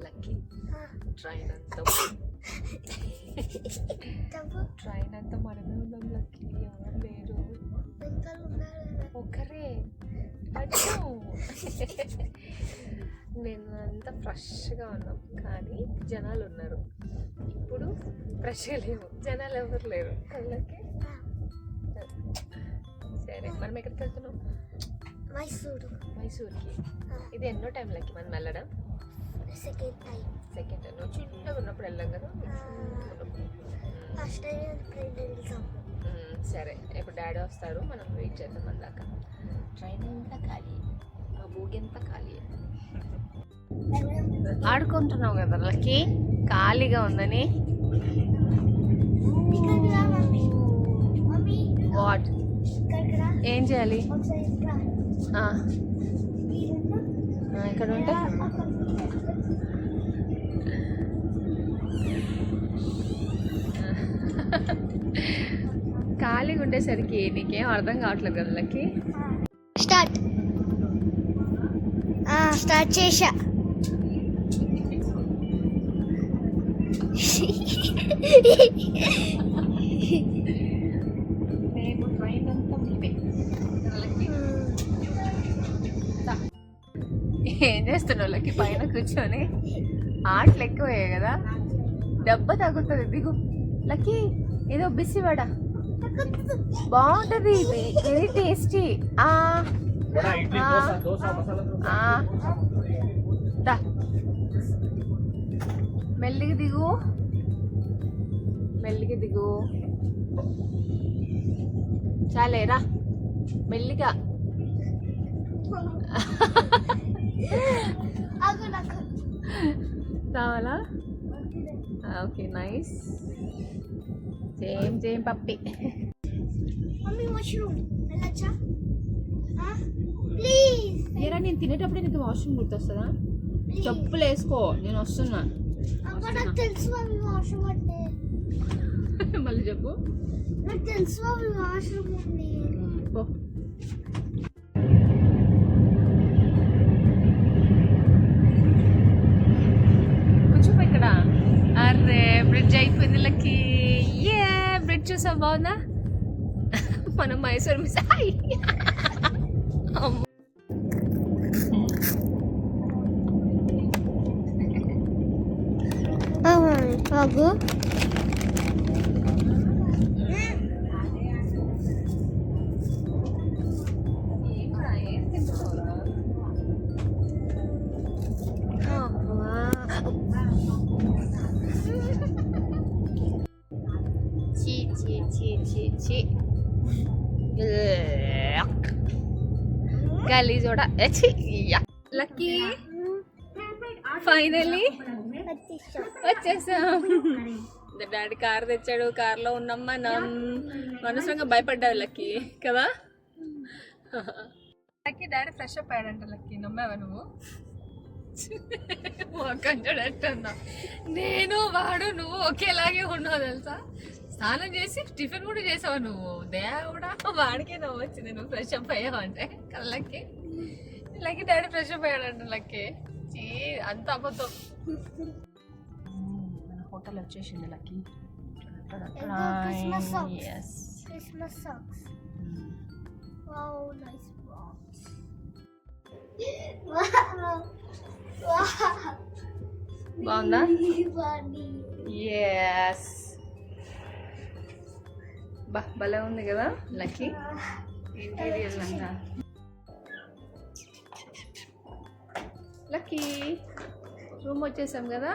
Lucky train అంతా మనమే ఉన్నాం లక్కీ, ఎవరు లేరు. ఒకరే నేను అంతా ఫ్రెష్గా ఉన్నాం, కానీ జనాలు ఉన్నారు. ఇప్పుడు ఫ్రెష్గా లేవు, జనాలు ఎవరు లేరు కళ్ళకి. సరే మనం ఎక్కడికి వెళ్తున్నాం? మైసూర్కి. ఇది ఎన్నో టైం లక్కీ మనం వెళ్ళడం? Second time. నువ్వు చిన్నగా ఉన్నప్పుడు వెళ్ళాం కదా. సరే ఇప్పుడు డాడీ వస్తారు, మనం వెయిట్ చేద్దాం అందాక. ట్రైన్ అంతా ఖాళీ, ఆ బోగి అంతా ఖాళీ. ఆడుకుంటున్నావు కదా లక్కీ, ఖాళీగా ఉందని. వాట్ ఏం చేయాలి? ఇక్కడ ఉంటే ఖాళీగా ఉండేసరికి నీకేం అర్థం కావట్లేదు కదా లక్కీ. స్టార్ట్ చేశా. ఏం చేస్తున్నావు లక్కీ? పైన కూర్చొని ఆటలు ఎక్కువయ్యాయి కదా, దెబ్బ తగ్గుతుంది. దిగు లక్కీ. ఏదో బిసివాడ బాగుంటది, వెరీ టేస్టీ. మెల్లిగా దిగు, మెల్లిగా దిగు. చాలేరా మెల్లిగా. కావాలా? Okay nice. సేమ్ పప్పి. ఏరా నేను తినేటప్పుడే నీకు వాష్రూమ్ గుర్తొస్తుందా? చెప్పులు వేసుకో, నేను వస్తున్నా. మళ్ళీ చెప్పు. కూర్చోపో ఇక్కడ. అరే బ్రిడ్జ్ అయిపోయింది లక్కీ. ఏ బ్రిడ్జ్ చూసావు, బాగుందా? మనం మైసూర్ మిస్. ఆగు. గలీజ్ కూడా. లక్కీ ఫైనల్లీ వచ్చేసాం. డాడీ కార్ తెచ్చాడు, కార్లో ఉన్నాం మనం. అనవసరంగా భయపడ్డావు లక్కీ కదా. లక్కీ డాడీ ఫ్రెష్ అప్ అయ్యాడంట లక్కీ, నమ్మావా నువ్వు? చూడట్టున్నా, నేను వాడు నువ్వు ఒకేలాగే ఉన్నావు తెలుసా. స్నానం చేసి టిఫిన్ కూడా చేసావు నువ్వు. దేవుడా, వాడికే నవ్వు వచ్చింది నువ్వు ఫ్రెష్ అప్ అయ్యావు అంటే కళ్ళకి. లక్కీ డాడీ ఫ్రెష్ అప్ అయ్యాడంట లక్కీ. అంత అబద్ధం. మన హోటల్ వచ్చేసింది లక్కీ. బాగుందా? ఎస్, భలే ఉంది కదా లక్కీ. ఇంటీరియర్ అంతా లక్కీ. రూమ్ వచ్చేసాం కదా.